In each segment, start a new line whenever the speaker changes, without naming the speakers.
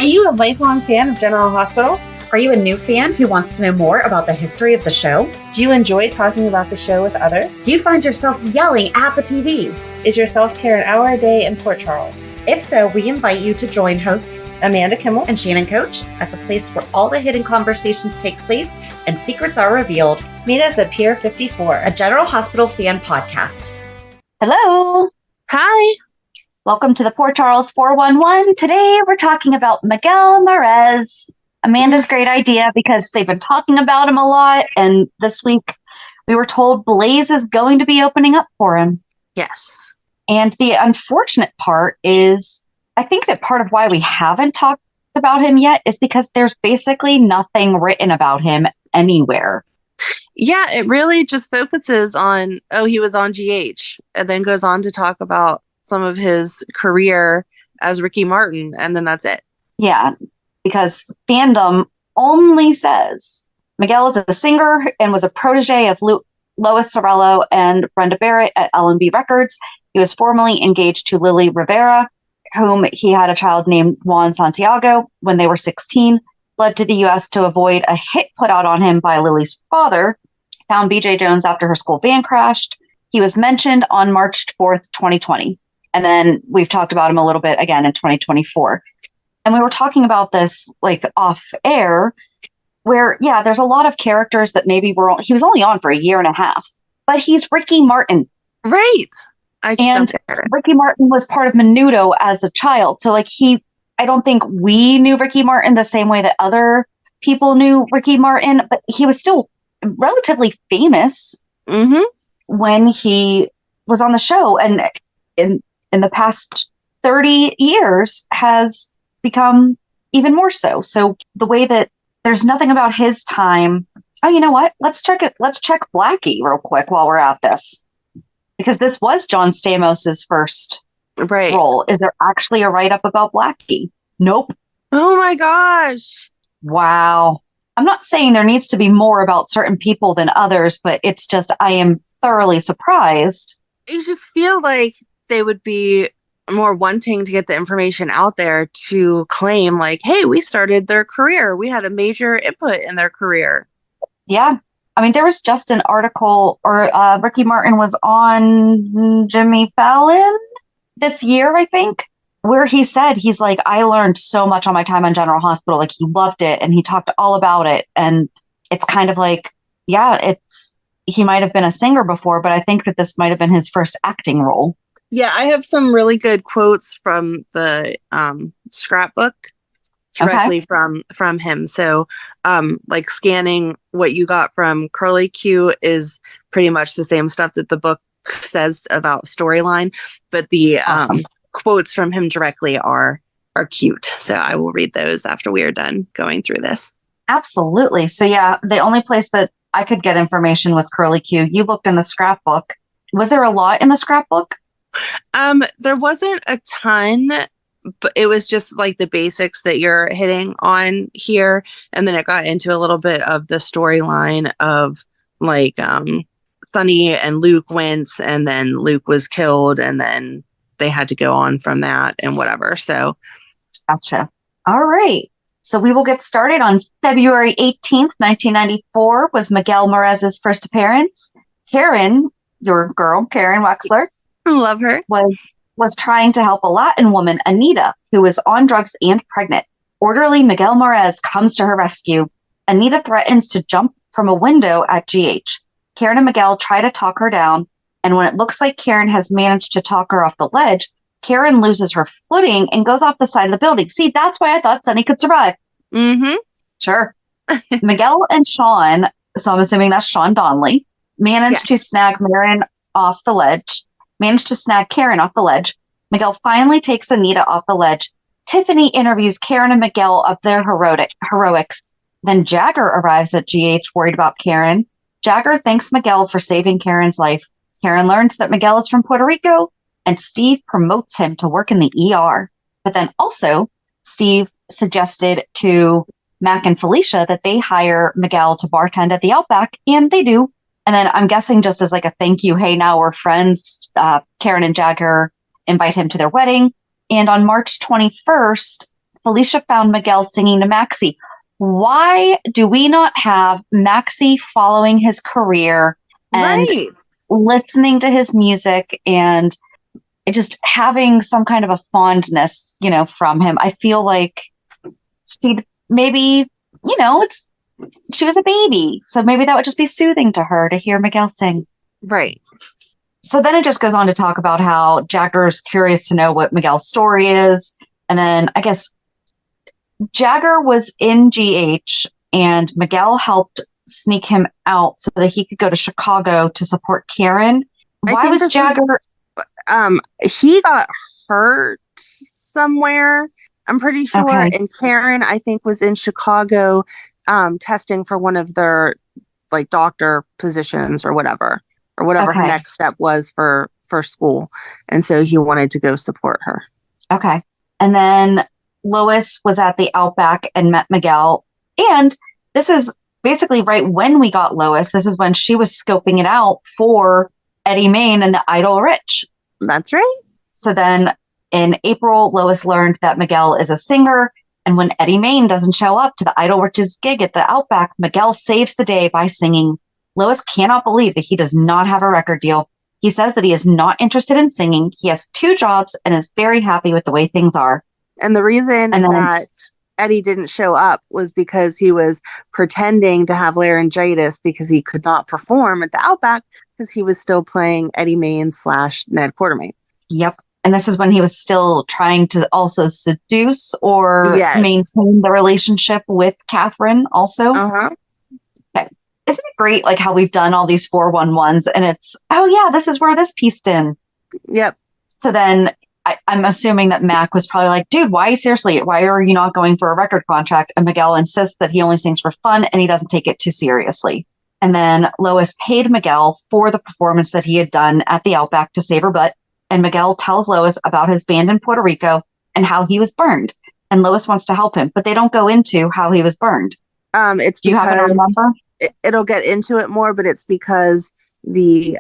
Are you a lifelong fan of General Hospital?
Are you a new fan who wants to know more about the history of the show?
Do you enjoy talking about the show with others?
Do you find yourself yelling at the TV?
Is your self-care an hour a day in Port Charles?
If so, we invite you to join hosts
Amanda Kimmel
and Shannon Coach at the place where all the hidden conversations take place and secrets are revealed.
Meet us at Pier 54,
a General Hospital fan podcast.
Hello.
Hi.
Welcome to the Port Charles 411. Today we're talking about Miguel Morez. Amanda's great idea because they've been talking about him a lot. And this week we were told Blaze is going to be opening up for him.
Yes.
And the unfortunate part is, I think that part of why we haven't talked about him yet is because there's basically nothing written about him anywhere.
Yeah, it really just focuses on, he was on GH, and then goes on to talk about some of his career as Ricky Martin, and then that's it.
Yeah, because fandom only says Miguel is a singer and was a protege of Lois Sorello and Brenda Barrett at L&B Records. He was formerly engaged to Lily Rivera, whom he had a child named Juan Santiago when they were 16, fled to the U.S. to avoid a hit put out on him by Lily's father, found B.J. Jones after her school van crashed. He was mentioned on March 4th, 2020. And then we've talked about him a little bit again in 2024. And we were talking about this like off air where, yeah, there's a lot of characters that maybe he was only on for a year and a half, but he's Ricky Martin.
Right.
And Ricky Martin was part of Menudo as a child. So like I don't think we knew Ricky Martin the same way that other people knew Ricky Martin, but he was still relatively famous when he was on the show. And in the past 30 years has become even more so. So the way that there's nothing about his time. Oh, you know what? Let's check it. Let's check Blackie real quick while we're at this. Because this was John Stamos's first role. Is there actually a write-up about Blackie? Nope.
Oh my gosh.
Wow. I'm not saying there needs to be more about certain people than others, but it's just I am thoroughly surprised.
You just feel like they would be more wanting to get the information out there to claim like, hey, we started their career. We had a major input in their career.
Yeah. I mean, there was just an article or Ricky Martin was on Jimmy Fallon this year, I think, where he said, he's like, I learned so much on my time on General Hospital. Like he loved it and he talked all about it. And it's kind of like, yeah, he might have been a singer before, but I think that this might have been his first acting role.
Yeah, I have some really good quotes from the scrapbook directly from him. So like scanning what you got from Curly Q is pretty much the same stuff that the book says about storyline, but the quotes from him directly are cute. So I will read those after we are done going through this.
Absolutely. So yeah, the only place that I could get information was Curly Q. You looked in the scrapbook. Was there a lot in the scrapbook?
There wasn't a ton, but it was just like the basics that you're hitting on here. And then it got into a little bit of the storyline of like Sonny and Luke went, and then Luke was killed, and then they had to go on from that and whatever. So
gotcha. All right. So we will get started on February 18th, 1994 was Miguel Morez's first appearance. Karen, your girl, Karen Wexler,
love her,
was trying to help a Latin woman, Anita, who was on drugs and pregnant. Orderly Miguel Morez comes to her rescue. Anita threatens to jump from a window at GH. Karen and Miguel try to talk her down, and when it looks like Karen has managed to talk her off the ledge, Karen loses her footing and goes off the side of the building. See, that's why I thought Sonny could survive.
Mm-hmm.
Sure. Miguel and Sean, so I'm assuming that's Sean Donnelly, managed to snag Karen off the ledge. Miguel finally takes Anita off the ledge. Tiffany interviews Karen and Miguel of their heroics. Then Jagger arrives at GH worried about Karen. Jagger thanks Miguel for saving Karen's life. Karen learns that Miguel is from Puerto Rico, and Steve promotes him to work in the ER. But then also, Steve suggested to Mac and Felicia that they hire Miguel to bartend at the Outback, and they do. And then I'm guessing just as like a thank you, hey, now we're friends, Karen and Jagger invite him to their wedding. And on March 21st, Felicia found Miguel singing to Maxie. Why do we not have Maxie following his career and listening to his music and just having some kind of a fondness, from him? I feel like she'd maybe, she was a baby. So maybe that would just be soothing to her to hear Miguel sing.
Right.
So then it just goes on to talk about how Jagger's curious to know what Miguel's story is. And then I guess Jagger was in GH and Miguel helped sneak him out so that he could go to Chicago to support Karen. Why was Jagger?
He got hurt somewhere, I'm pretty sure. Okay. And Karen, I think, was in Chicago testing for one of their doctor positions or whatever her next step was for school. And so he wanted to go support her.
Okay. And then Lois was at the Outback and met Miguel. And this is basically right when we got Lois. This is when she was scoping it out for Eddie Main and the Idle Rich.
That's right.
So then in April, Lois learned that Miguel is a singer. And when Eddie Main doesn't show up to the Idle Rich's gig at the Outback, Miguel saves the day by singing. Lois cannot believe that he does not have a record deal. He says that he is not interested in singing. He has 2 jobs and is very happy with the way things are.
And the reason that Eddie didn't show up was because he was pretending to have laryngitis because he could not perform at the Outback because he was still playing Eddie Main / Ned Quartermain.
Yep. And this is when he was still trying to also seduce or maintain the relationship with Catherine also.
Uh-huh.
Okay. Isn't it great how we've done all these 411s and it's, oh yeah, this is where this pieced in.
Yep.
So then I'm assuming that Mac was probably like, dude, why are you not going for a record contract? And Miguel insists that he only sings for fun and he doesn't take it too seriously. And then Lois paid Miguel for the performance that he had done at the Outback to save her butt. And Miguel tells Lois about his band in Puerto Rico and how he was burned. And Lois wants to help him, but they don't go into how he was burned.
It's
Do you happen to remember?
It'll get into it more, but it's because the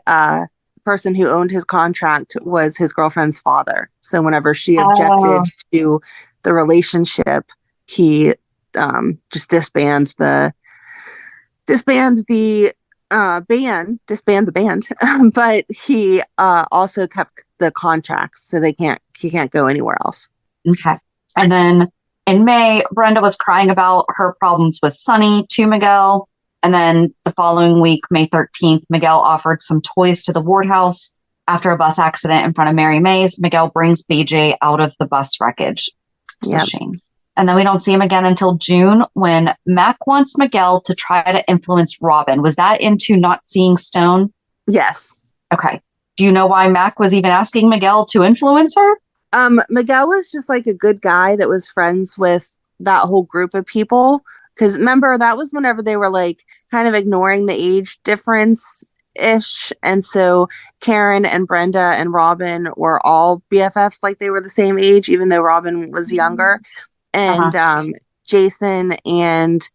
person who owned his contract was his girlfriend's father. So whenever she objected to the relationship, he just disband the band. But he also kept the contracts, so he can't go anywhere else.
Okay. And then in May, Brenda was crying about her problems with Sonny to Miguel. And then the following week, May 13th, Miguel offered some toys to the Ward House. After a bus accident in front of Mary Mays, Miguel brings BJ out of the bus wreckage. It's a shame. And then we don't see him again until June when Mac wants Miguel to try to influence Robin. Was that into not seeing Stone?
Yes.
Okay. Do you know why Mac was even asking Miguel to influence her?
Miguel was just a good guy that was friends with that whole group of people. Because remember, that was whenever they were kind of ignoring the age difference-ish. And so Karen and Brenda and Robin were all BFFs, they were the same age, even though Robin was younger. And Jason and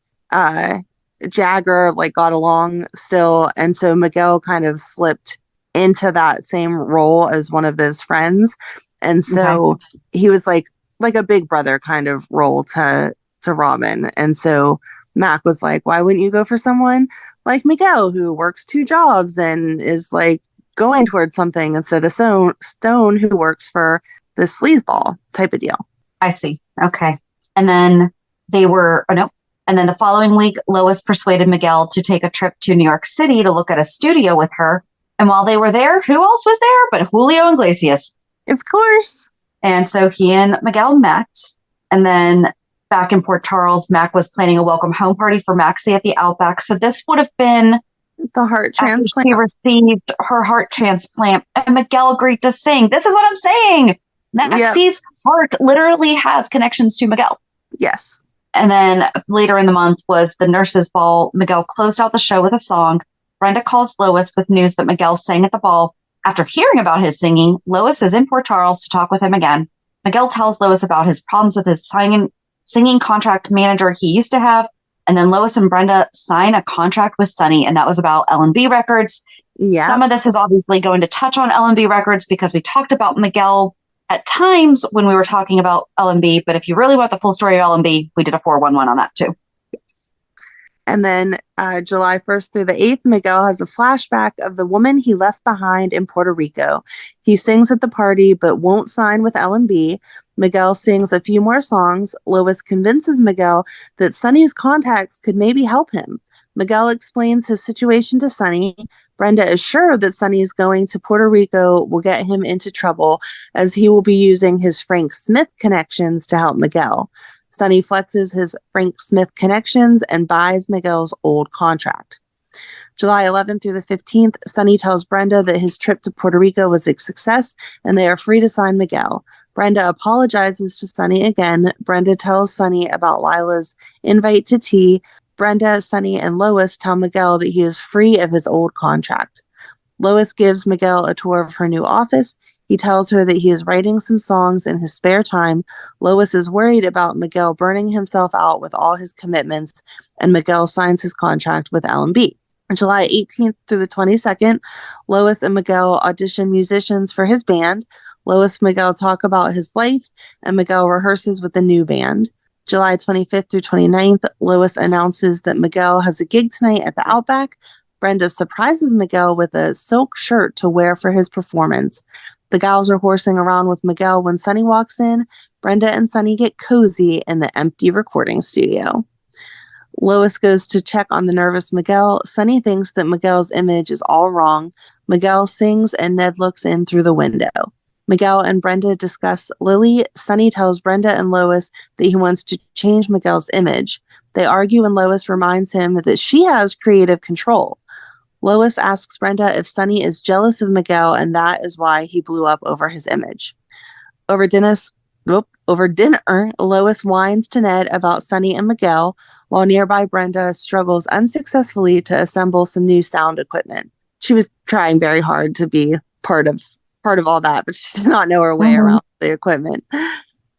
Jagger got along still. And so Miguel kind of slipped into that same role as one of those friends. And so he was like a big brother kind of role to Robin. And so Mac was like, why wouldn't you go for someone like Miguel who works 2 jobs and is going towards something instead of Stone who works for the sleazeball type of deal.
I see. Okay. And then and then the following week, Lois persuaded Miguel to take a trip to New York City to look at a studio with her. And while they were there, who else was there but Julio Iglesias?
Of course.
And so he and Miguel met. And then back in Port Charles, Mac was planning a welcome home party for Maxie at the Outback. So this would have been
the heart transplant.
She received her heart transplant and Miguel agreed to sing. This is what I'm saying. Maxie's heart literally has connections to Miguel.
Yes.
And then later in the month was the nurses' ball. Miguel closed out the show with a song. Brenda calls Lois with news that Miguel sang at the ball. After hearing about his singing, Lois is in Port Charles to talk with him again. Miguel tells Lois about his problems with his singing contract manager he used to have. And then Lois and Brenda sign a contract with Sonny, and that was about L&B Records. Yeah. Some of this is obviously going to touch on L&B Records because we talked about Miguel at times when we were talking about L&B, but if you really want the full story of L&B, we did a 411 on that too.
Yes. And then July 1st through the 8th, Miguel has a flashback of the woman he left behind in Puerto Rico. He sings at the party, but won't sign with L&B. Miguel sings a few more songs. Lois convinces Miguel that Sonny's contacts could maybe help him. Miguel explains his situation to Sonny. Brenda is sure that Sonny's going to Puerto Rico will get him into trouble, as he will be using his Frank Smith connections to help Miguel. Sonny flexes his Frank Smith connections and buys Miguel's old contract. July 11th through the 15th, Sonny tells Brenda that his trip to Puerto Rico was a success and they are free to sign Miguel. Brenda apologizes to Sonny again. Brenda tells Sonny about Lila's invite to tea. Brenda, Sonny, and Lois tell Miguel that he is free of his old contract. Lois gives Miguel a tour of her new office. He tells her that he is writing some songs in his spare time. Lois is worried about Miguel burning himself out with all his commitments, and Miguel signs his contract with L&B. On July 18th through the 22nd, Lois and Miguel audition musicians for his band. Lois and Miguel talk about his life, and Miguel rehearses with the new band. July 25th through 29th, Lois announces that Miguel has a gig tonight at the Outback. Brenda surprises Miguel with a silk shirt to wear for his performance. The gals are horsing around with Miguel when Sonny walks in. Brenda and Sonny get cozy in the empty recording studio. Lois goes to check on the nervous Miguel. Sonny thinks that Miguel's image is all wrong. Miguel sings and Ned looks in through the window. Miguel and Brenda discuss Lily. Sonny tells Brenda and Lois that he wants to change Miguel's image. They argue and Lois reminds him that she has creative control. Lois asks Brenda if Sonny is jealous of Miguel and that is why he blew up over his image. Over dinner, Lois whines to Ned about Sonny and Miguel, while nearby Brenda struggles unsuccessfully to assemble some new sound equipment. She was trying very hard to be part of all that, but she did not know her way around the equipment.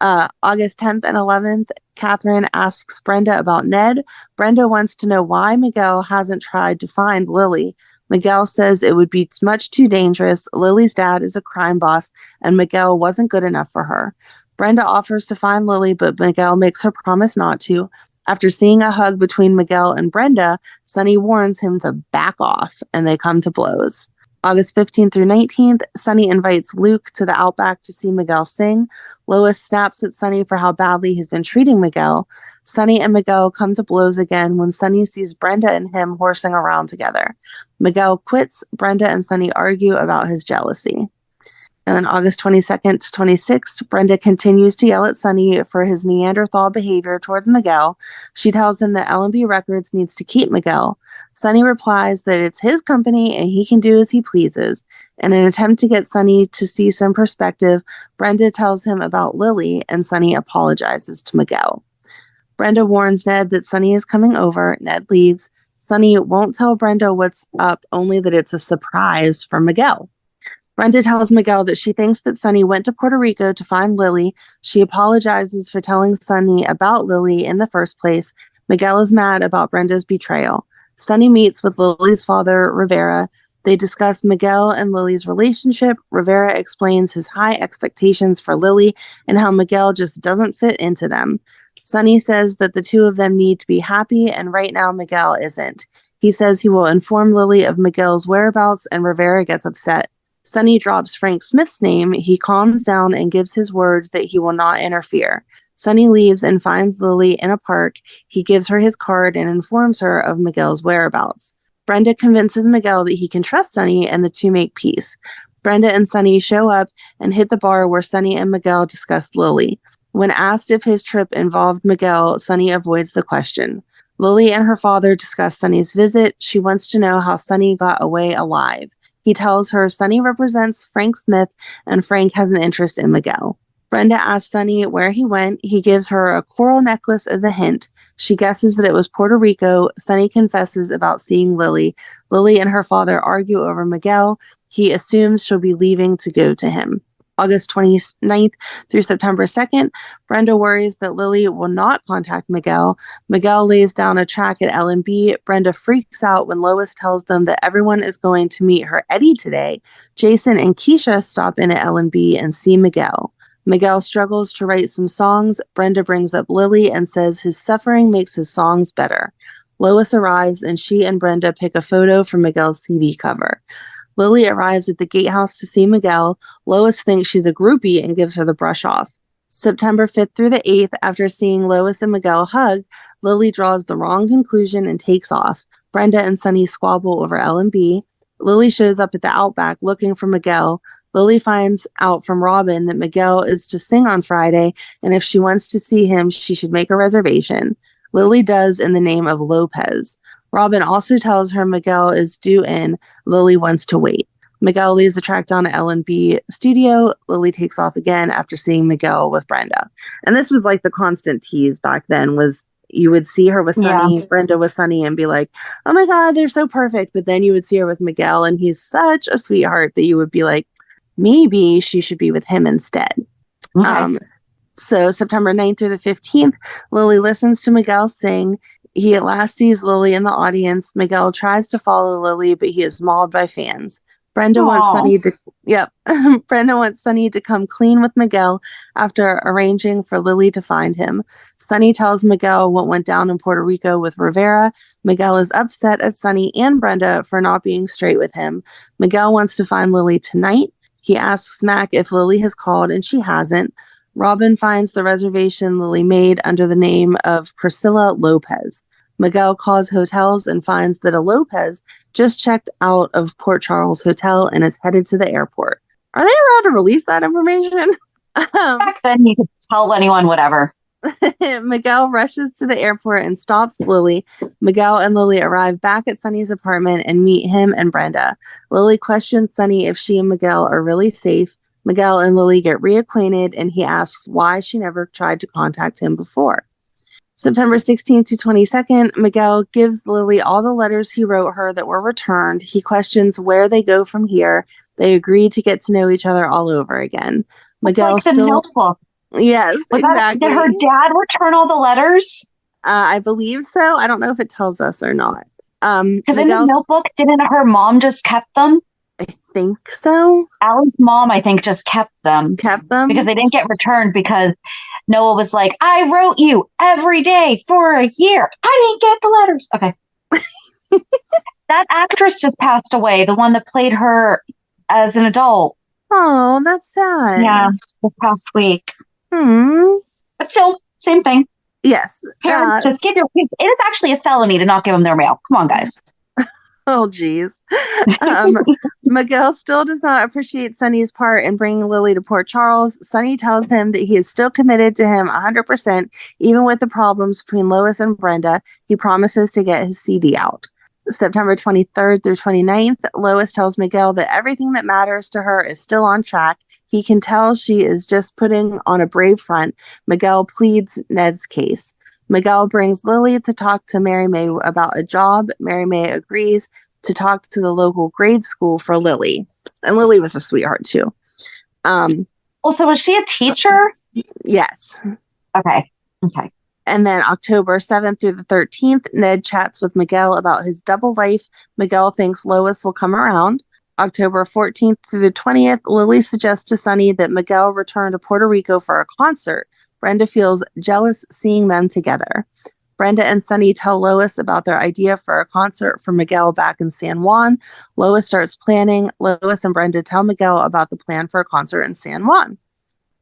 August 10th and 11th, Catherine asks Brenda about Ned. Brenda wants to know why Miguel hasn't tried to find Lily. Miguel says it would be much too dangerous. Lily's dad is a crime boss, and Miguel wasn't good enough for her. Brenda offers to find Lily, but Miguel makes her promise not to. After seeing a hug between Miguel and Brenda, Sonny warns him to back off, and they come to blows. August 15th through 19th, Sonny invites Luke to the Outback to see Miguel sing. Lois snaps at Sonny for how badly he's been treating Miguel. Sonny and Miguel come to blows again when Sonny sees Brenda and him horsing around together. Miguel quits. Brenda and Sonny argue about his jealousy. And then August 22nd to 26th, Brenda continues to yell at Sonny for his Neanderthal behavior towards Miguel. She tells him that L&B Records needs to keep Miguel. Sonny replies that it's his company and he can do as he pleases. In an attempt to get Sonny to see some perspective, Brenda tells him about Lily and Sonny apologizes to Miguel. Brenda warns Ned that Sonny is coming over. Ned leaves. Sonny won't tell Brenda what's up, only that it's a surprise for Miguel. Brenda tells Miguel that she thinks that Sonny went to Puerto Rico to find Lily. She apologizes for telling Sonny about Lily in the first place. Miguel is mad about Brenda's betrayal. Sonny meets with Lily's father, Rivera. They discuss Miguel and Lily's relationship. Rivera explains his high expectations for Lily and how Miguel just doesn't fit into them. Sonny says that the two of them need to be happy, and right now Miguel isn't. He says he will inform Lily of Miguel's whereabouts, and Rivera gets upset. Sonny drops Frank Smith's name. He calms down and gives his word that he will not interfere. Sonny leaves and finds Lily in a park. He gives her his card and informs her of Miguel's whereabouts. Brenda convinces Miguel that he can trust Sonny, and the two make peace. Brenda and Sonny show up and hit the bar where Sonny and Miguel discuss Lily. When asked if his trip involved Miguel, Sonny avoids the question. Lily and her father discuss Sonny's visit. She wants to know how Sonny got away alive. He tells her Sonny represents Frank Smith and Frank has an interest in Miguel. Brenda asks Sonny where he went. He gives her a coral necklace as a hint. She guesses that it was Puerto Rico. Sonny confesses about seeing Lily. Lily and her father argue over Miguel. He assumes she'll be leaving to go to him. August 29th through September 2nd, Brenda worries that Lily will not contact Miguel. Miguel lays down a track at L&B. Brenda freaks out when Lois tells them that everyone is going to meet her Eddie today. Jason and Keisha stop in at L&B and see Miguel. Miguel struggles to write some songs. Brenda brings up Lily and says his suffering makes his songs better. Lois arrives and she and Brenda pick a photo from Miguel's CD cover. Lily arrives at the gatehouse to see Miguel. Lois thinks she's a groupie and gives her the brush off. September 5th through the 8th, after seeing Lois and Miguel hug, Lily draws the wrong conclusion and takes off. Brenda and Sonny squabble over L&B. Lily shows up at the Outback looking for Miguel. Lily finds out from Robin that Miguel is to sing on Friday, and if she wants to see him, she should make a reservation. Lily does in the name of Lopez. Robin also tells her Miguel is due in. Lily wants to wait. Miguel leaves the track down at L&B studio. Lily takes off again after seeing Miguel with Brenda. And this was like the constant tease back then, was you would see her with Sonny, Brenda with Sonny, and be like, oh my God, they're so perfect. But then you would see her with Miguel, and he's such a sweetheart that you would be like, maybe she should be with him instead. Okay. So September 9th through the 15th, Lily listens to Miguel sing. He at last sees Lily in the audience. Miguel tries to follow Lily, but he is mauled by fans. Brenda wants Sonny to come clean with Miguel after arranging for Lily to find him. Sonny tells Miguel what went down in Puerto Rico with Rivera. Miguel is upset at Sonny and Brenda for not being straight with him. Miguel wants to find Lily tonight. He asks Mac if Lily has called, and she hasn't. Robin finds the reservation Lily made under the name of Priscilla Lopez. Miguel calls hotels and finds that a Lopez just checked out of Port Charles Hotel and is headed to the airport. Are they allowed to release that information?
Back then, you could tell anyone whatever.
Miguel rushes to the airport and stops Lily. Miguel and Lily arrive back at Sonny's apartment and meet him and Brenda. Lily questions Sonny if she and Miguel are really safe. Miguel and Lily get reacquainted, and he asks why she never tried to contact him before. September 16th to 22nd, Miguel gives Lily all the letters he wrote her that were returned. He questions where they go from here. They agree to get to know each other all over again. Miguel
like the Notebook.
Yes, exactly.
Did her dad return all the letters?
I believe so. I don't know if it tells us or not.
Because in the Notebook, didn't her mom just kept them?
I think so.
Allie's mom, I think, just kept them. Because they didn't get returned because Noah was like, I wrote you every day for a year. I didn't get the letters. Okay. That actress just passed away, the one that played her as an adult.
Oh, that's sad.
Yeah, this past week.
But
still, same thing.
Yes.
Parents, just give your kids. It is actually a felony to not give them their mail. Come on, guys.
Oh, geez. Miguel still does not appreciate Sonny's part in bringing Lily to Port Charles. Sonny tells him that he is still committed to him 100%, even with the problems between Lois and Brenda. He promises to get his CD out. September 23rd through 29th, Lois tells Miguel that everything that matters to her is still on track. He can tell she is just putting on a brave front. Miguel pleads Ned's case. Miguel brings Lily to talk to Mary May about a job. Mary May agrees to talk to the local grade school for Lily. And Lily was a sweetheart, too.
Also, was she a teacher?
Yes.
Okay.
And then October 7th through the 13th, Ned chats with Miguel about his double life. Miguel thinks Lois will come around. October 14th through the 20th, Lily suggests to Sonny that Miguel return to Puerto Rico for a concert. Brenda feels jealous seeing them together. Brenda and Sonny tell Lois about their idea for a concert for Miguel back in San Juan. Lois starts planning. Lois and Brenda tell Miguel about the plan for a concert in San Juan.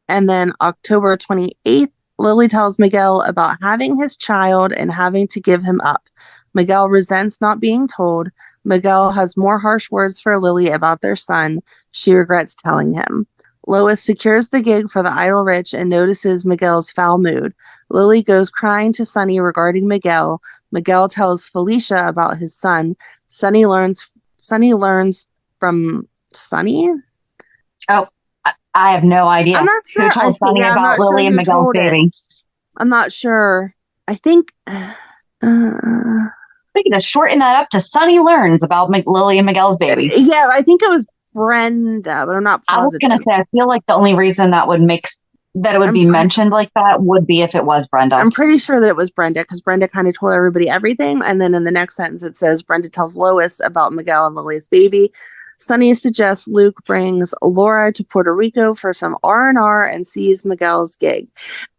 And then October 28th, Lily tells Miguel about having his child and having to give him up. Miguel resents not being told. Miguel has more harsh words for Lily about their son. She regrets telling him. Lois secures the gig for the Idle Rich and notices Miguel's foul mood. Lily goes crying to Sonny regarding Miguel. Miguel tells Felicia about his son. Sonny learns from Sonny?
Oh, I have no idea.
I'm not sure.
Who told Sonny about Lily and Miguel's baby?
I'm not sure. I think...
We can just shorten that up to Sonny learns about Lily and Miguel's baby.
Yeah, I think it was Brenda, but I'm not positive.
I was going to say, I feel like the only reason that would be mentioned like that would be if it was Brenda.
I'm pretty sure that it was Brenda, because Brenda kind of told everybody everything. And then in the next sentence, it says Brenda tells Lois about Miguel and Lily's baby. Sonny suggests Luke brings Laura to Puerto Rico for some R&R and sees Miguel's gig.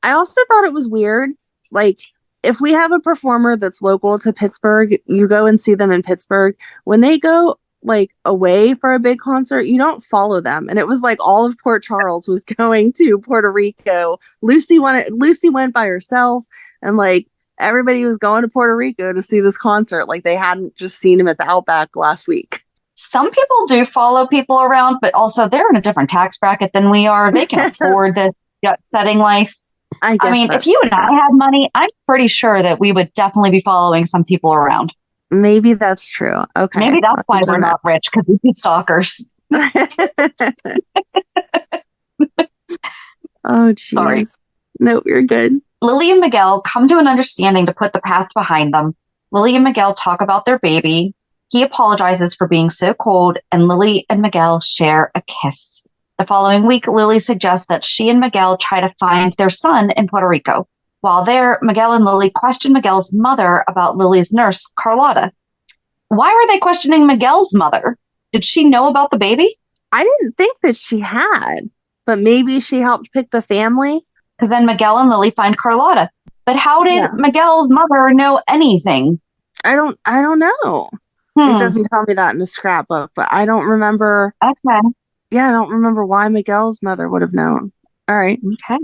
I also thought it was weird. Like, if we have a performer that's local to Pittsburgh, you go and see them in Pittsburgh. When they go like away for a big concert, you don't follow them. And it was like all of Port Charles was going to Puerto Rico. Lucy went by herself, and like everybody was going to Puerto Rico to see this concert. Like they hadn't just seen him at the Outback last week.
Some people do follow people around, but also they're in a different tax bracket than we are. They can afford this jet-setting life. I mean, if you and I had money, I'm pretty sure that we would definitely be following some people around.
Maybe that's true. Okay.
Maybe that's why we're not rich, because we'd be stalkers.
Oh, geez.
Sorry.
No, you're good.
Lily and Miguel come to an understanding to put the past behind them. Lily and Miguel talk about their baby. He apologizes for being so cold, and Lily and Miguel share a kiss. The following week, Lily suggests that she and Miguel try to find their son in Puerto Rico. While there, Miguel and Lily question Miguel's mother about Lily's nurse, Carlotta. Why were they questioning Miguel's mother? Did she know about the baby?
I didn't think that she had, but maybe she helped pick the family.
Because then Miguel and Lily find Carlotta. But how did Miguel's mother know anything?
I don't know. It doesn't tell me that in the scrapbook, but I don't remember.
Okay.
Yeah, I don't remember why Miguel's mother would have known. All right.
Okay.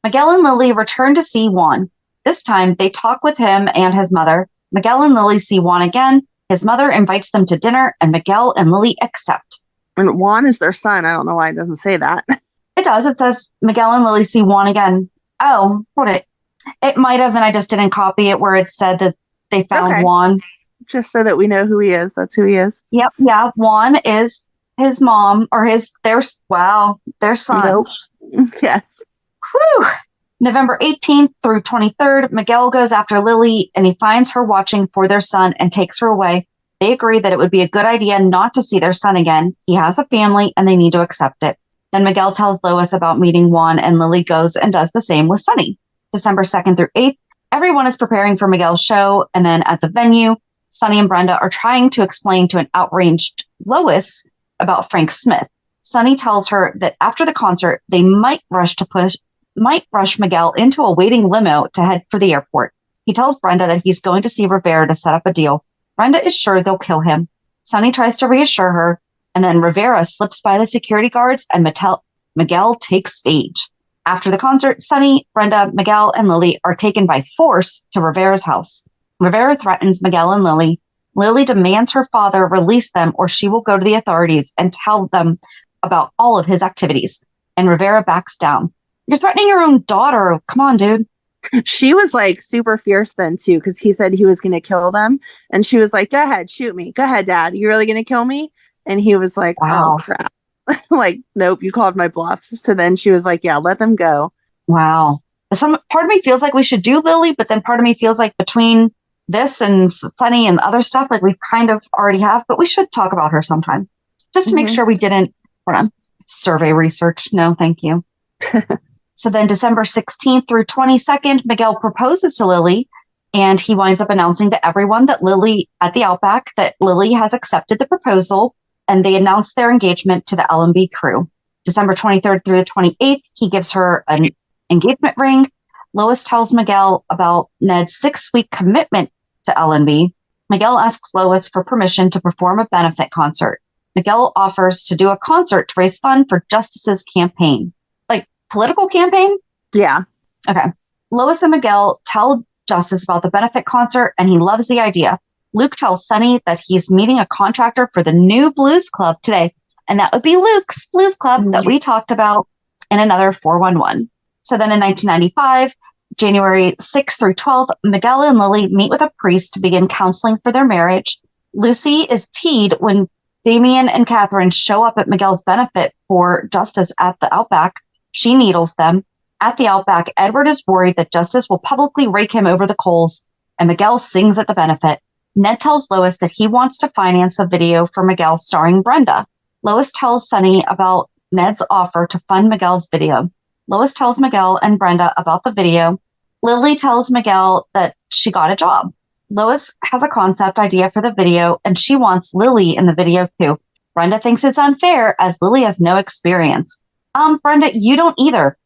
Miguel and Lily return to see Juan. This time, they talk with him and his mother. Miguel and Lily see Juan again. His mother invites them to dinner, and Miguel and Lily accept.
And Juan is their son. I don't know why it doesn't say that.
It does. It says Miguel and Lily see Juan again. Oh, hold it. It might have, and I just didn't copy it where it said that they found Juan.
Just so that we know who he is. That's who he is.
Yep. Yeah. Juan is his mom or their son.
Nope. Yes.
Whew. November 18th through 23rd, Miguel goes after Lily and he finds her watching for their son and takes her away. They agree that it would be a good idea not to see their son again. He has a family and they need to accept it. Then Miguel tells Lois about meeting Juan, and Lily goes and does the same with Sonny. December 2nd through 8th, everyone is preparing for Miguel's show, and then at the venue, Sonny and Brenda are trying to explain to an outraged Lois about Frank Smith. Sonny tells her that after the concert, they might rush Miguel into a waiting limo to head for the airport. He tells Brenda that he's going to see Rivera to set up a deal. Brenda is sure they'll kill him. Sonny tries to reassure her, and then Rivera slips by the security guards and Miguel takes stage. After the concert, Sonny, Brenda, Miguel, and Lily are taken by force to Rivera's house. Rivera threatens Miguel and Lily. Lily demands her father release them or she will go to the authorities and tell them about all of his activities. And Rivera backs down. You're threatening your own daughter. Come on, dude.
She was like super fierce then too, because he said he was going to kill them. And she was like, go ahead, shoot me. Go ahead, Dad. You really going to kill me? And he was like, wow. Oh, crap. Like, nope, you called my bluff. So then she was like, yeah, let them go.
Wow. Some part of me feels like we should do Lily, but then part of me feels like between this and Sonny and other stuff, like we've kind of already have, but we should talk about her sometime. Just to make sure we didn't, survey research. No, thank you. So then December 16th through 22nd, Miguel proposes to Lily, and he winds up announcing to everyone that at the Outback, that Lily has accepted the proposal, and they announce their engagement to the L&B crew. December 23rd through the 28th, he gives her an engagement ring. Lois tells Miguel about Ned's 6-week commitment to L&B. Miguel asks Lois for permission to perform a benefit concert. Miguel offers to do a concert to raise funds for Justice's campaign. Like, political campaign?
Yeah.
Okay. Lois and Miguel tell Justice about the benefit concert, and he loves the idea. Luke tells Sonny that he's meeting a contractor for the new blues club today, and that would be Luke's blues club that we talked about in another 411. So then in 1995, January 6th through 12th, Miguel and Lily meet with a priest to begin counseling for their marriage. Lucy is teed when Damien and Catherine show up at Miguel's benefit for Justice at the Outback. She needles them. At the Outback, Edward is worried that Justice will publicly rake him over the coals, and Miguel sings at the benefit. Ned tells Lois that he wants to finance the video for Miguel starring Brenda. Lois tells Sonny about Ned's offer to fund Miguel's video. Lois tells Miguel and Brenda about the video. Lily tells Miguel that she got a job. Lois has a concept idea for the video, and she wants Lily in the video too. Brenda thinks it's unfair as Lily has no experience. Brenda, you don't either.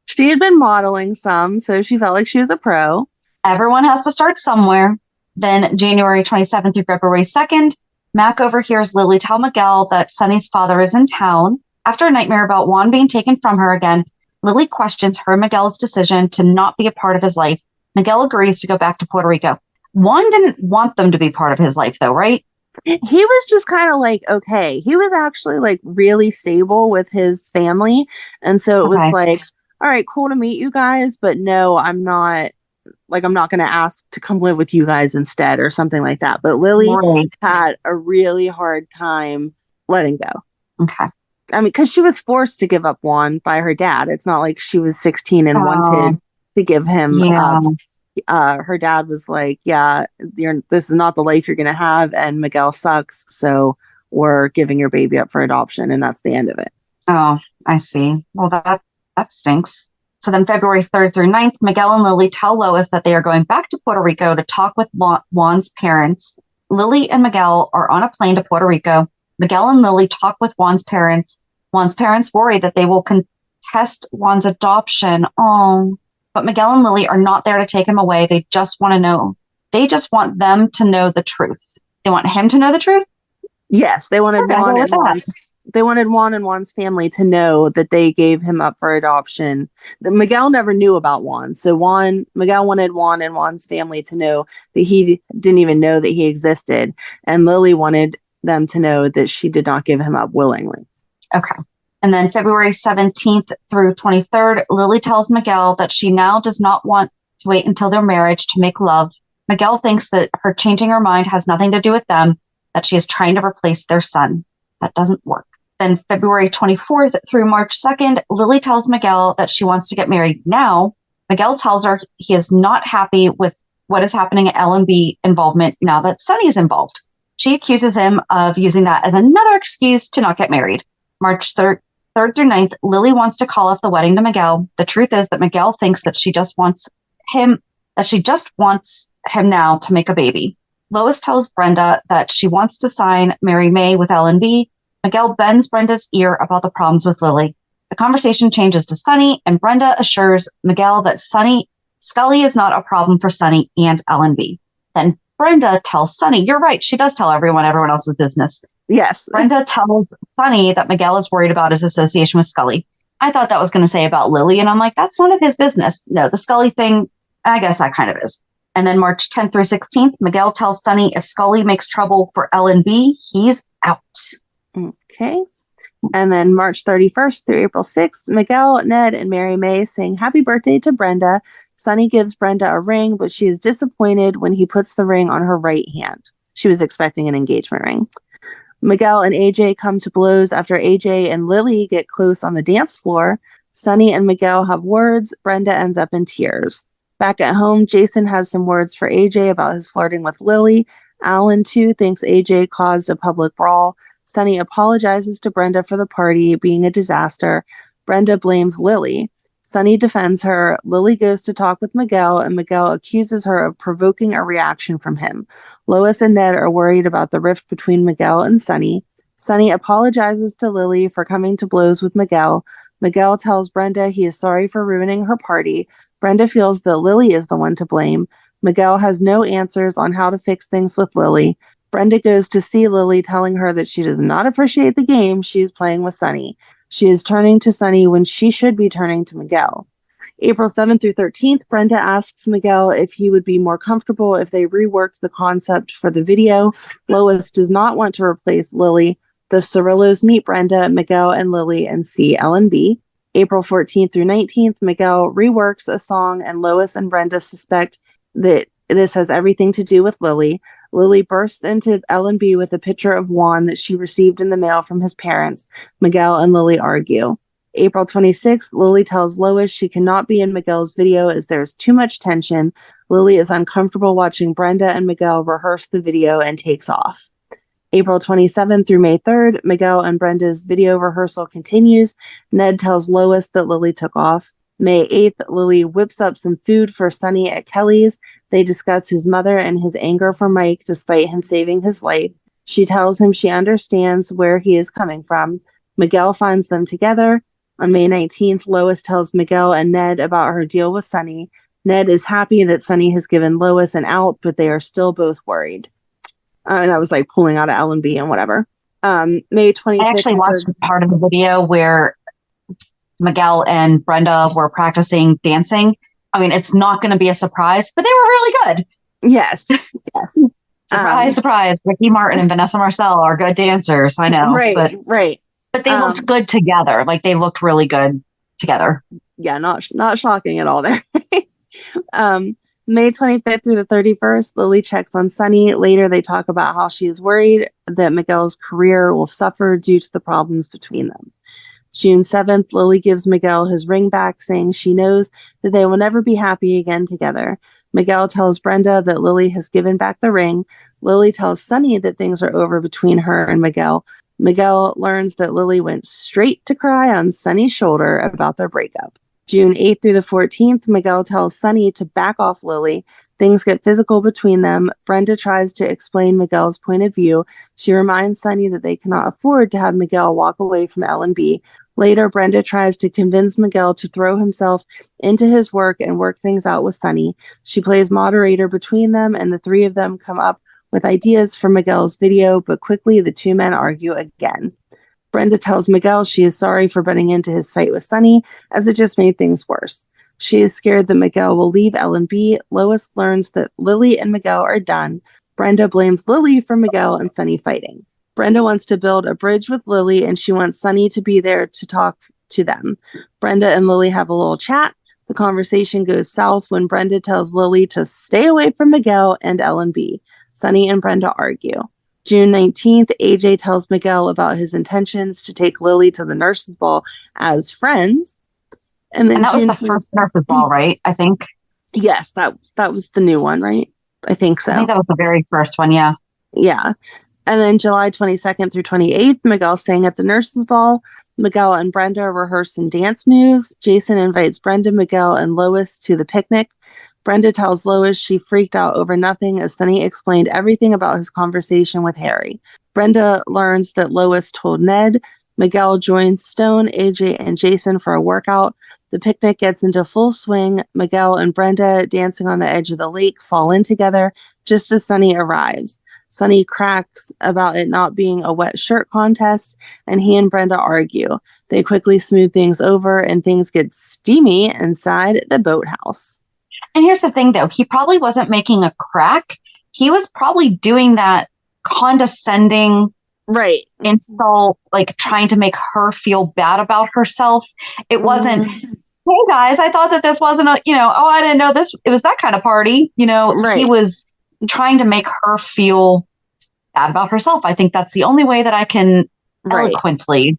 She had been modeling some, so she felt like she was a pro.
Everyone has to start somewhere. Then January 27th through February 2nd, Mac overhears Lily tell Miguel that Sonny's father is in town. After a nightmare about Juan being taken from her again, Lily questions her and Miguel's decision to not be a part of his life. Miguel agrees to go back to Puerto Rico. Juan didn't want them to be part of his life, though, right?
He was just kind of like, okay. He was actually like really stable with his family. And so it was like, all right, cool to meet you guys, but no, I'm not going to ask to come live with you guys instead or something like that. But Lily had a really hard time letting go.
Okay.
I mean, because she was forced to give up Juan by her dad. It's not like she was 16 and wanted to give him up. Her dad was like, yeah, this is not the life you're going to have. And Miguel sucks. So we're giving your baby up for adoption. And that's the end of it.
Oh, I see. Well, that stinks. So then February 3rd through 9th, Miguel and Lily tell Lois that they are going back to Puerto Rico to talk with Juan's parents. Lily and Miguel are on a plane to Puerto Rico. Miguel and Lily talk with Juan's parents. Juan's parents worry that they will contest Juan's adoption. Oh, but Miguel and Lily are not there to take him away. They just want to know. They just want them to know the truth. They want him to know the truth?
Yes, they wanted Juan and Juan's family to know that they gave him up for adoption. Miguel never knew about Juan. So Miguel wanted Juan and Juan's family to know that he didn't even know that he existed. And Lily wanted them to know that she did not give him up willingly.
Okay. And then February 17th through 23rd, Lily tells Miguel that she now does not want to wait until their marriage to make love. Miguel thinks that her changing her mind has nothing to do with them, that she is trying to replace their son. That doesn't work. Then February 24th through March 2nd, Lily tells Miguel that she wants to get married now. Miguel tells her he is not happy with what is happening at L&B involvement now that Sonny's involved. She accuses him of using that as another excuse to not get married. March 3rd through 9th, Lily wants to call off the wedding to Miguel. The truth is that Miguel thinks that she just wants him now to make a baby. Lois tells Brenda that she wants to sign Mary May with L&B. Miguel bends Brenda's ear about the problems with Lily. The conversation changes to Sonny, and Brenda assures Miguel that Scully is not a problem for Sonny and L&B. Then Brenda tells Sonny, you're right, she does tell everyone else's business.
Yes.
Brenda tells Sonny that Miguel is worried about his association with Scully. I thought that was going to say about Lily, and I'm like, that's none of his business. No, the Scully thing, I guess that kind of is. And then March 10th through 16th, Miguel tells Sonny if Scully makes trouble for L&B, he's out.
Okay. And then March 31st through April 6th, Miguel, Ned, and Mary May sing happy birthday to Brenda. Sonny gives Brenda a ring, but she is disappointed when he puts the ring on her right hand. She was expecting an engagement ring. Miguel and AJ come to blows after AJ and Lily get close on the dance floor. Sonny and Miguel have words. Brenda ends up in tears. Back at home, Jason has some words for AJ about his flirting with Lily. Alan, too, thinks AJ caused a public brawl. Sonny apologizes to Brenda for the party being a disaster. Brenda blames Lily. Sonny defends her. Lily goes to talk with Miguel, and Miguel accuses her of provoking a reaction from him. Lois and Ned are worried about the rift between Miguel and Sonny. Sonny apologizes to Lily for coming to blows with Miguel. Miguel tells Brenda he is sorry for ruining her party. Brenda feels that Lily is the one to blame. Miguel has no answers on how to fix things with Lily. Brenda goes to see Lily, telling her that she does not appreciate the game she is playing with Sonny. She is turning to Sonny when she should be turning to Miguel. April 7th through 13th, Brenda asks Miguel if he would be more comfortable if they reworked the concept for the video. Lois does not want to replace Lily. The Cirillos meet Brenda, Miguel, and Lily and see L&B. April 14th through 19th, Miguel reworks a song, and Lois and Brenda suspect that this has everything to do with Lily. Lily bursts into L&B with a picture of Juan that she received in the mail from his parents. Miguel and Lily argue. April 26th, Lily tells Lois she cannot be in Miguel's video as there's too much tension. Lily is uncomfortable watching Brenda and Miguel rehearse the video and takes off. April 27th through May 3rd, Miguel and Brenda's video rehearsal continues. Ned tells Lois that Lily took off. May 8th, Lily whips up some food for Sonny at Kelly's. They discuss his mother and his anger for Mike despite him saving his life. She tells him she understands where he is coming from. Miguel finds them together. On May 19th, Lois tells Miguel and Ned about her deal with Sonny. Ned is happy that Sonny has given Lois an out, but they are still both worried. And I was like pulling out of L&B and whatever. May 25th.
I actually watched part of the video where Miguel and Brenda were practicing dancing. I mean, it's not going to be a surprise, but they were really good.
Yes. Yes.
Surprise, surprise. Ricky Martin and Vanessa Marcel are good dancers. I know.
Right.
But they looked good together. Like they looked really good together.
Yeah, not shocking at all there. May 25th through the 31st, Lily checks on Sonny. Later, they talk about how she is worried that Miguel's career will suffer due to the problems between them. June 7th, Lily gives Miguel his ring back, saying she knows that they will never be happy again together. Miguel tells Brenda that Lily has given back the ring. Lily tells Sonny that things are over between her and Miguel. Miguel learns that Lily went straight to cry on Sonny's shoulder about their breakup. June 8th through the 14th, Miguel tells Sonny to back off Lily. Things get physical between them. Brenda tries to explain Miguel's point of view. She reminds Sonny that they cannot afford to have Miguel walk away from L&B. Later, Brenda tries to convince Miguel to throw himself into his work and work things out with Sonny. She plays moderator between them, and the three of them come up with ideas for Miguel's video, but quickly the two men argue again. Brenda tells Miguel she is sorry for butting into his fight with Sonny, as it just made things worse. She is scared that Miguel will leave L&B. Lois learns that Lily and Miguel are done. Brenda blames Lily for Miguel and Sonny fighting. Brenda wants to build a bridge with Lily, and she wants Sonny to be there to talk to them. Brenda and Lily have a little chat. The conversation goes south when Brenda tells Lily to stay away from Miguel and L&B. Sonny and Brenda argue. June 19th, AJ tells Miguel about his intentions to take Lily to the nurses' ball as friends. And that
was the first nurses' ball, right? I think.
Yes, that was the new one, right? I think so.
I think that was the very first one, yeah.
Yeah. And then July 22nd through 28th, Miguel sang at the nurses' ball. Miguel and Brenda rehearse some dance moves. Jason invites Brenda, Miguel, and Lois to the picnic. Brenda tells Lois she freaked out over nothing as Sonny explained everything about his conversation with Harry. Brenda learns that Lois told Ned. Miguel joins Stone, AJ, and Jason for a workout. The picnic gets into full swing. Miguel and Brenda, dancing on the edge of the lake, fall in together just as Sonny arrives. Sonny cracks about it not being a wet shirt contest, and he and Brenda argue. They quickly smooth things over, and things get steamy inside the boathouse.
And here's the thing, though. He probably wasn't making a crack. He was probably doing that condescending insult, like trying to make her feel bad about herself. It wasn't, hey, guys, I thought that this wasn't a, I didn't know this. It was that kind of party. He was trying to make her feel bad about herself. I think that's the only way that I can eloquently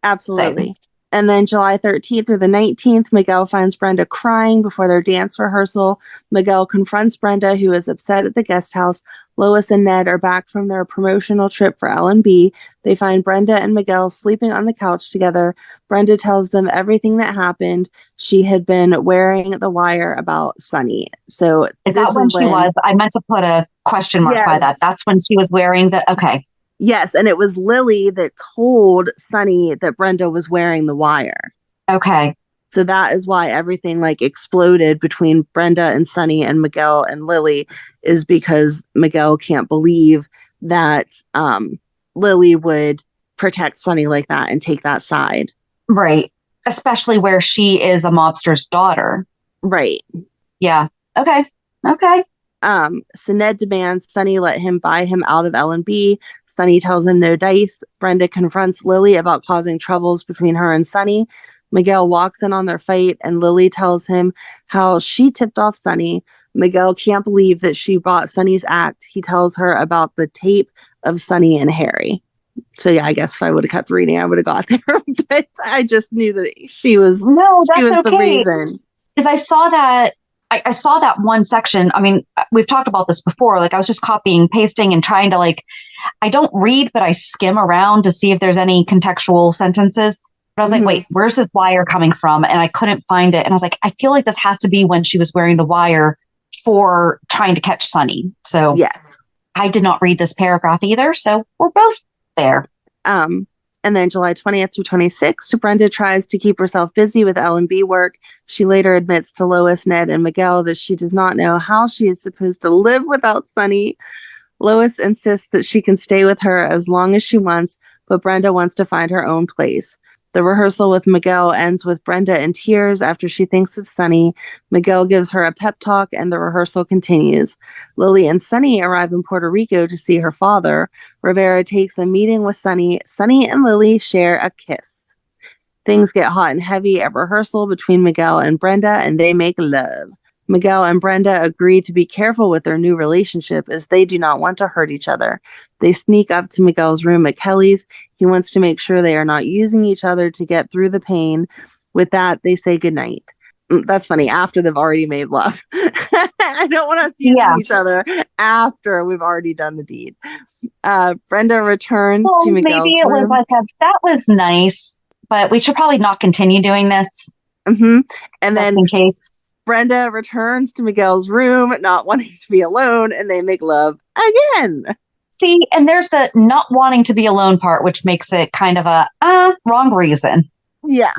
Absolutely. Say. And then July 13th through the 19th, Miguel finds Brenda crying before their dance rehearsal. Miguel confronts Brenda, who is upset at the guest house. Lois and Ned are back from their promotional trip for L&B. They find Brenda and Miguel sleeping on the couch together. Brenda tells them everything that happened. She had been wearing the wire about Sonny. So
is that when she was? I meant to put a question mark by that. That's when she was wearing the, okay.
Yes, and it was Lily that told Sonny that Brenda was wearing the wire.
Okay.
So that is why everything exploded between Brenda and Sonny and Miguel and Lily, is because Miguel can't believe that Lily would protect Sonny like that and take that side.
Right. Especially where she is a mobster's daughter.
Right.
Yeah. Okay.
So Ned demands Sonny let him buy him out of L&B. Sonny tells him no dice. Brenda confronts Lily about causing troubles between her and Sonny. Miguel walks in on their fight, and Lily tells him how she tipped off Sonny. Miguel can't believe that she bought Sonny's act. He tells her about the tape of Sonny and Harry. So yeah, I guess if I would have kept reading, I would have got there. But I just knew that she was the reason.
Because I saw that. I saw that one section. I mean, we've talked about this before. I was just copying, pasting, and trying to I don't read, but I skim around to see if there's any contextual sentences. But I was like, wait, where's this wire coming from? And I couldn't find it. And I was like, I feel like this has to be when she was wearing the wire for trying to catch Sonny. So
yes,
I did not read this paragraph either, so we're both there.
And then July 20th through 26th, Brenda tries to keep herself busy with L&B work. She later admits to Lois, Ned, and Miguel that she does not know how she is supposed to live without Sonny. Lois insists that she can stay with her as long as she wants, but Brenda wants to find her own place. The rehearsal with Miguel ends with Brenda in tears after she thinks of Sonny. Miguel gives her a pep talk, and the rehearsal continues. Lily and Sonny arrive in Puerto Rico to see her father. Rivera takes a meeting with Sonny. Sonny and Lily share a kiss. Things get hot and heavy at rehearsal between Miguel and Brenda, and they make love. Miguel and Brenda agree to be careful with their new relationship as they do not want to hurt each other. They sneak up to Miguel's room at Kelly's. He wants to make sure they are not using each other to get through the pain. With that, they say goodnight. That's funny. After they've already made love. I don't want us using each other after we've already done the deed. Brenda returns to Miguel's
maybe it
room.
was like that was nice, but we should probably not continue doing this.
Mm-hmm. And then
in case.
Brenda returns to Miguel's room, not wanting to be alone, and they make love again.
See, and there's the not wanting to be alone part, which makes it kind of a wrong reason.
Yeah.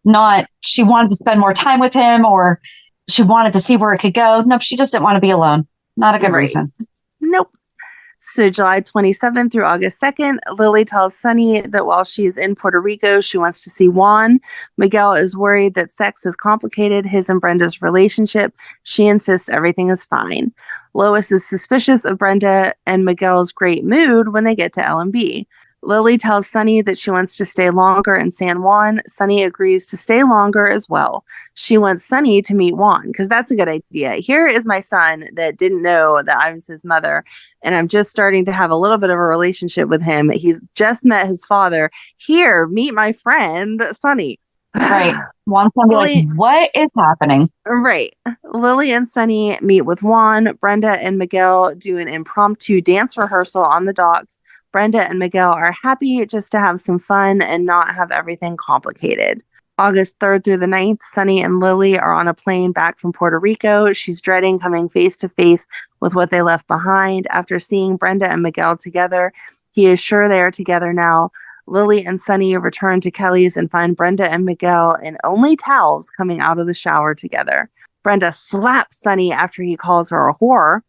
Not she wanted to spend more time with him or she wanted to see where it could go. Nope, she just didn't want to be alone. Not a good reason.
Nope. So July 27th through August 2nd, Lily tells Sonny that while she's in Puerto Rico, she wants to see Juan. Miguel is worried that sex has complicated his and Brenda's relationship. She insists everything is fine. Lois is suspicious of Brenda and Miguel's great mood when they get to L&B. Lily tells Sonny that she wants to stay longer in San Juan. Sonny agrees to stay longer as well. She wants Sonny to meet Juan because that's a good idea. Here is my son that didn't know that I was his mother, and I'm just starting to have a little bit of a relationship with him. He's just met his father. Here, meet my friend, Sonny.
Right. Juan's gonna be like, what is happening?
Right. Lily and Sonny meet with Juan. Brenda and Miguel do an impromptu dance rehearsal on the docks. Brenda and Miguel are happy just to have some fun and not have everything complicated. August 3rd through the 9th, Sonny and Lily are on a plane back from Puerto Rico. She's dreading coming face to face with what they left behind. After seeing Brenda and Miguel together, he is sure they are together now. Lily and Sonny return to Kelly's and find Brenda and Miguel in only towels coming out of the shower together. Brenda slaps Sonny after he calls her a whore.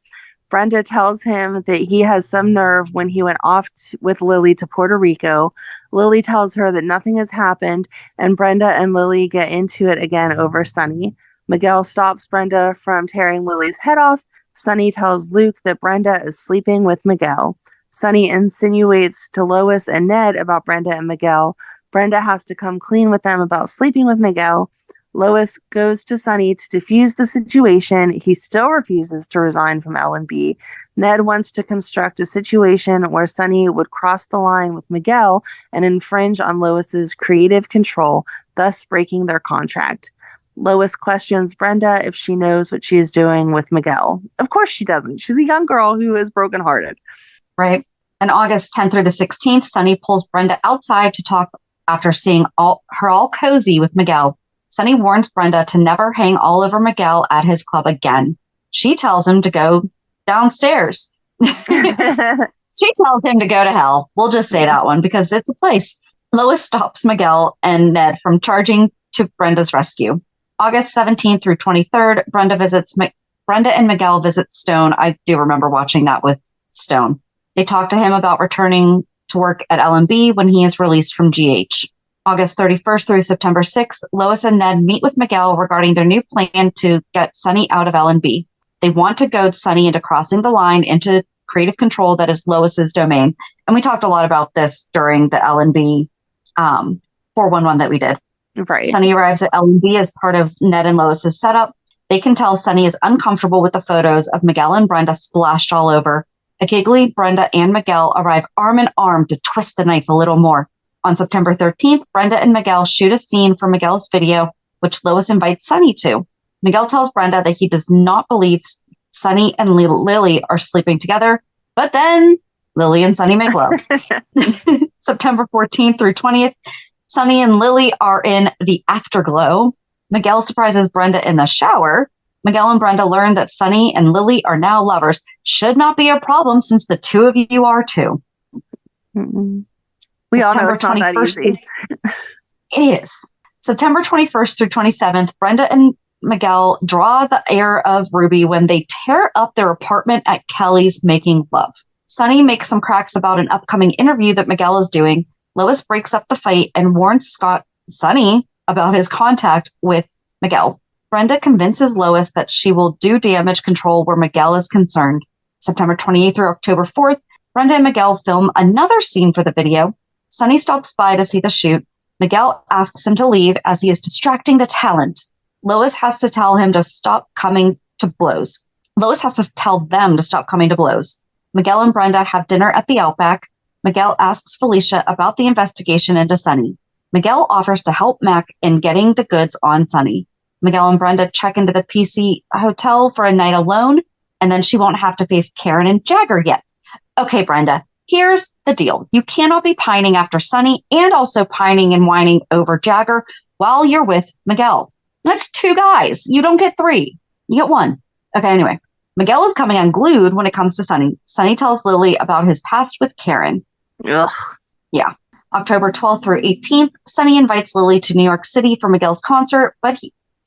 Brenda tells him that he has some nerve when he went off with Lily to Puerto Rico. Lily tells her that nothing has happened, and Brenda and Lily get into it again over Sonny. Miguel stops Brenda from tearing Lily's head off. Sonny tells Luke that Brenda is sleeping with Miguel. Sonny insinuates to Lois and Ned about Brenda and Miguel. Brenda has to come clean with them about sleeping with Miguel. Lois goes to Sonny to defuse the situation. He still refuses to resign from L&B. Ned wants to construct a situation where Sonny would cross the line with Miguel and infringe on Lois's creative control, thus breaking their contract. Lois questions Brenda if she knows what she is doing with Miguel. Of course she doesn't. She's a young girl who is brokenhearted.
Right. And August 10th through the 16th, Sonny pulls Brenda outside to talk after seeing her all cozy with Miguel. Sonny warns Brenda to never hang all over Miguel at his club again. She tells him to go downstairs. She tells him to go to hell. We'll just say that one because it's a place. Lois stops Miguel and Ned from charging to Brenda's rescue. August 17th through 23rd, Brenda and Miguel visit Stone. I do remember watching that with Stone. They talk to him about returning to work at L&B when he is released from GH. August 31st through September 6th, Lois and Ned meet with Miguel regarding their new plan to get Sonny out of L&B. They want to goad Sonny into crossing the line into creative control that is Lois's domain. And we talked a lot about this during the L&B 411 that we did.
Right.
Sonny arrives at L&B as part of Ned and Lois's setup. They can tell Sonny is uncomfortable with the photos of Miguel and Brenda splashed all over. A giggly Brenda and Miguel arrive arm in arm to twist the knife a little more. On September 13th, Brenda and Miguel shoot a scene for Miguel's video, which Lois invites Sonny to. Miguel tells Brenda that he does not believe Sonny and Lily are sleeping together, but then Lily and Sonny make love. September 14th through 20th, Sonny and Lily are in the afterglow. Miguel surprises Brenda in the shower. Miguel and Brenda learn that Sonny and Lily are now lovers. Should not be a problem since the two of you are too.
Mm-mm. We all know it's not that easy.
It is. September 21st through 27th, Brenda and Miguel draw the air of Ruby when they tear up their apartment at Kelly's making love. Sonny makes some cracks about an upcoming interview that Miguel is doing. Lois breaks up the fight and warns Sonny about his contact with Miguel. Brenda convinces Lois that she will do damage control where Miguel is concerned. September 28th through October 4th, Brenda and Miguel film another scene for the video. Sonny stops by to see the shoot. Miguel asks him to leave as he is distracting the talent. Lois has to tell him to stop coming to blows. Lois has to tell them to stop coming to blows. Miguel and Brenda have dinner at the Outback. Miguel asks Felicia about the investigation into Sonny. Miguel offers to help Mac in getting the goods on Sonny. Miguel and Brenda check into the PC hotel for a night alone, and then she won't have to face Karen and Jagger yet. Okay, Brenda, here's the deal. You cannot be pining after Sonny and also pining and whining over Jagger while you're with Miguel. That's two guys. You don't get three. You get one. Okay, anyway. Miguel is coming unglued when it comes to Sonny. Sonny tells Lily about his past with Karen.
Ugh.
Yeah. October 12th through 18th, Sonny invites Lily to New York City for Miguel's concert, but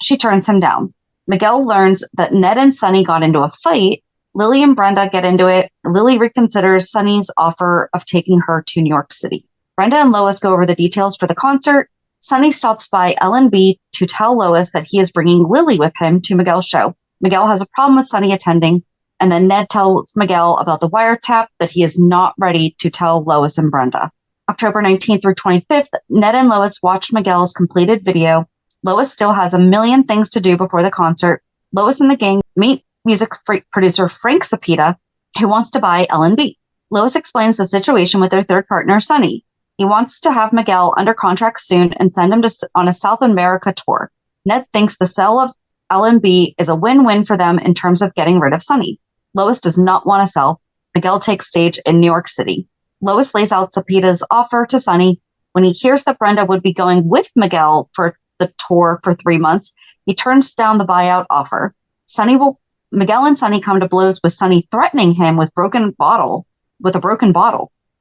she turns him down. Miguel learns that Ned and Sonny got into a fight. Lily and Brenda get into it. Lily reconsiders Sonny's offer of taking her to New York City. Brenda and Lois go over the details for the concert. Sonny stops by L&B to tell Lois that he is bringing Lily with him to Miguel's show. Miguel has a problem with Sonny attending, and then Ned tells Miguel about the wiretap, but he is not ready to tell Lois and Brenda. October 19th through 25th, Ned and Lois watch Miguel's completed video. Lois still has a million things to do before the concert. Lois and the gang meet music producer Frank Sapita, who wants to buy L&B. Lois explains the situation with their third partner, Sonny. He wants to have Miguel under contract soon and send him on a South America tour. Ned thinks the sale of L&B is a win-win for them in terms of getting rid of Sonny. Lois does not want to sell. Miguel takes stage in New York City. Lois lays out Sapita's offer to Sonny. When he hears that Brenda would be going with Miguel for the tour for 3 months, he turns down the buyout offer. Miguel and Sonny come to blows with Sonny threatening him with a broken bottle.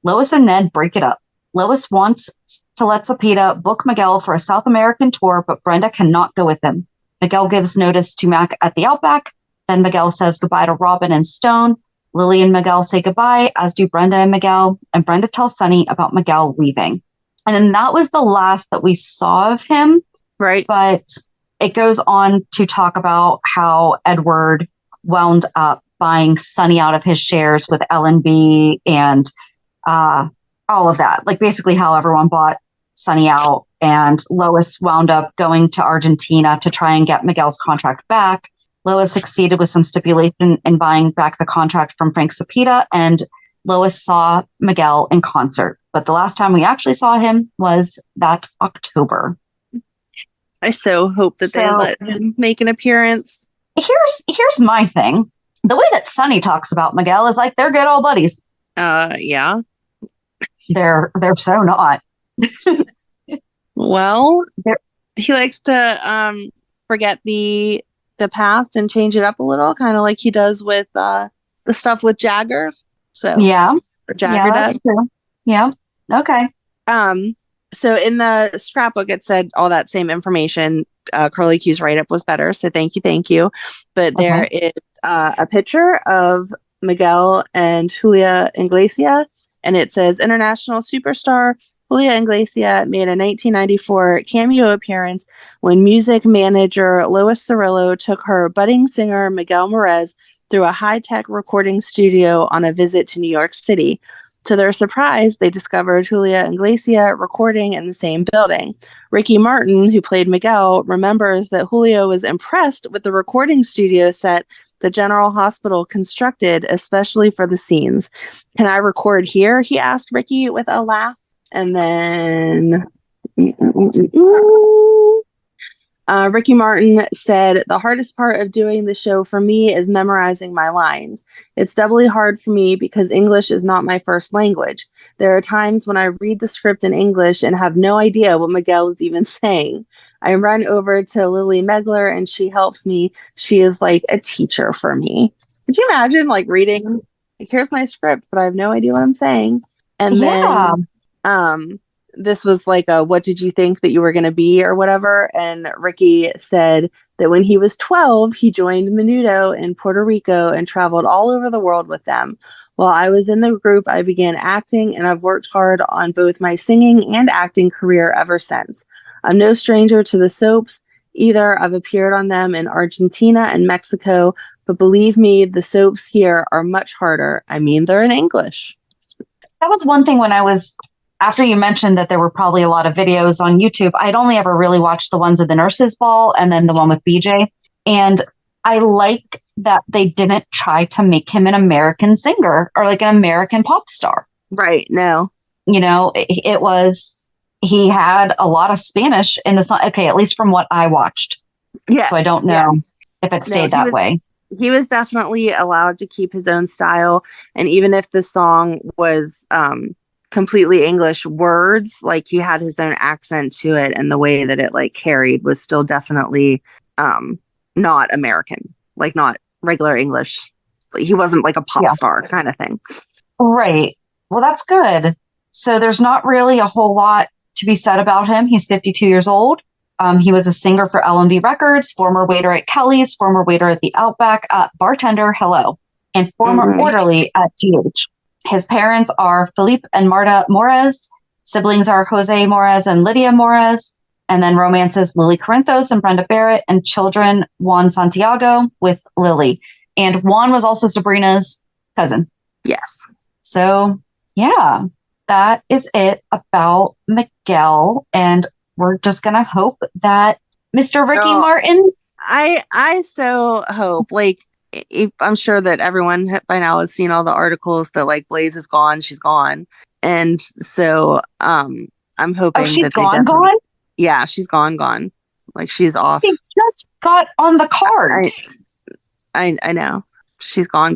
Lois and Ned break it up. Lois wants to let Sapita book Miguel for a South American tour, but Brenda cannot go with him. Miguel gives notice to Mac at the Outback. Then Miguel says goodbye to Robin and Stone. Lily and Miguel say goodbye, as do Brenda and Miguel. And Brenda tells Sonny about Miguel leaving. And then that was the last that we saw of him.
Right.
But it goes on to talk about how Edward wound up buying Sonny out of his shares with L&B and all of that. Like basically how everyone bought Sonny out. And Lois wound up going to Argentina to try and get Miguel's contract back. Lois succeeded with some stipulation in buying back the contract from Frank Sapita, and Lois saw Miguel in concert. But the last time we actually saw him was that October.
I so hope that they let him make an appearance.
Here's my thing. The way that Sonny talks about Miguel is like they're good old buddies.
Yeah.
They're so not.
Well, he likes to forget the past and change it up a little, kind of like he does with the stuff with Jagger. So
yeah,
or Jagger does.
True. Yeah. Okay.
So in the scrapbook, it said all that same information. Curly Q's write-up was better, so thank you. But there is a picture of Miguel and Julia Iglesias, and it says international superstar Julia Iglesias made a 1994 cameo appearance when music manager Lois Cirillo took her budding singer Miguel Morez through a high-tech recording studio on a visit to New York City. To their surprise, they discovered Julia Iglesias recording in the same building. Ricky Martin, who played Miguel, remembers that Julio was impressed with the recording studio set the General Hospital constructed especially for the scenes. "Can I record here?" he asked Ricky with a laugh. And then Ricky Martin said, the hardest part of doing the show for me is memorizing my lines. It's doubly hard for me because English is not my first language. There are times when I read the script in English and have no idea what Miguel is even saying. I run over to Lily Megler and she helps me. She is like a teacher for me. Could you imagine like reading, like, here's my script, but I have no idea what I'm saying. And then this was like a, what did you think that you were going to be or whatever? And Ricky said that when he was 12, he joined Menudo in Puerto Rico and traveled all over the world with them. While I was in the group, I began acting and I've worked hard on both my singing and acting career ever since. I'm no stranger to the soaps either. I've appeared on them in Argentina and Mexico, but believe me, the soaps here are much harder. I mean, they're in English.
That was one thing when I was, after you mentioned that there were probably a lot of videos on YouTube, I'd only ever really watched the ones of the nurses' ball and then the one with BJ. And I like that they didn't try to make him an American singer or like an American pop star.
Right. No.
You know, it was, he had a lot of Spanish in the song. Okay, at least from what I watched.
Yes.
So I don't know if it stayed that way.
He was definitely allowed to keep his own style. And even if the song was completely English words, like he had his own accent to it, and the way that it like carried was still definitely not American, like not regular English. He wasn't like a pop star kind of thing.
Right. Well, that's good. So there's not really a whole lot to be said about him. He's 52 years old. He was a singer for L&B Records, former waiter at Kelly's, former waiter at the Outback, bartender, hello, and former orderly at GH. His parents are Felipe and Marta Morez. Siblings are Jose Morez and Lydia Morez. And then romances Lily Corinthos and Brenda Barrett, and children Juan Santiago with Lily. And Juan was also Sabrina's cousin.
Yes.
So, yeah, that is it about Miguel. And we're just going to hope that Mr. Ricky Martin.
I so hope, like, I'm sure that everyone by now has seen all the articles that like Blaze is gone. She's gone. And so I'm hoping
she's
that
gone.
Yeah, she's gone. Like she's off.
They just got on the cards.
I know. She's gone.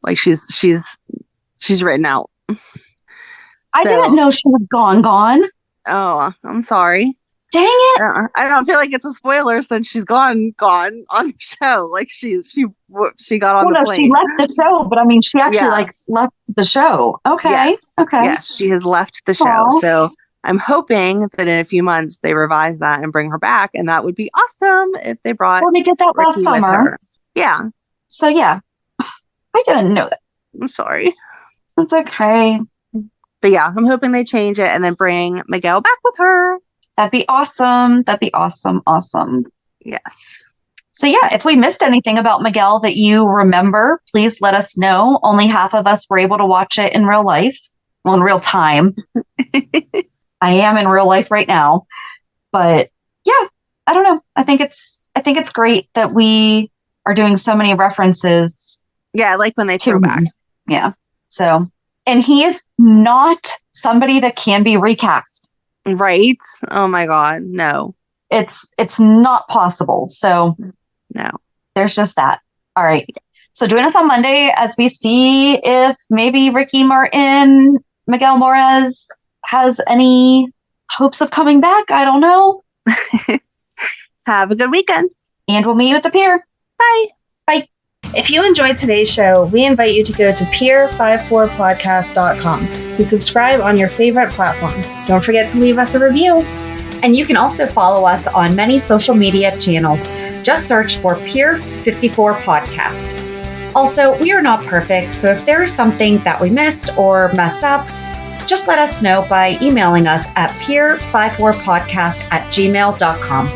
Like she's written out.
I didn't know she was gone.
Oh, I'm sorry.
Dang it!
I don't feel like it's a spoiler since she's gone on the show. Like she got on the plane.
She left the show, but I mean, she actually left the show. Okay.
Yes.
Okay.
Yes, she has left the show. Aww. So I'm hoping that in a few months they revise that and bring her back, and that would be awesome if they brought.
Well, they did that last summer.
Yeah.
So yeah, I didn't know that.
I'm sorry.
It's okay.
But yeah, I'm hoping they change it and then bring Miguel back with her.
That'd be awesome. Awesome.
Yes.
So yeah, if we missed anything about Miguel that you remember, please let us know. Only half of us were able to watch it in real life. Well, in real time. I am in real life right now. But yeah, I don't know. I think it's great that we are doing so many references.
Yeah, I like when they throw back.
Yeah. So, and he is not somebody that can be recast.
Right? Oh my God, no.
It's not possible. So
no.
There's just that. All right. So join us on Monday as we see if maybe Ricky Martin, Miguel Morez has any hopes of coming back. I don't know.
Have a good weekend.
And we'll meet you at the pier.
Bye.
Bye. If you enjoyed today's show, we invite you to go to pier54podcast.com to subscribe on your favorite platform. Don't forget to leave us a review.
And you can also follow us on many social media channels. Just search for Pier 54 Podcast. Also, we are not perfect, so if there is something that we missed or messed up, just let us know by emailing us at pier54podcast@gmail.com.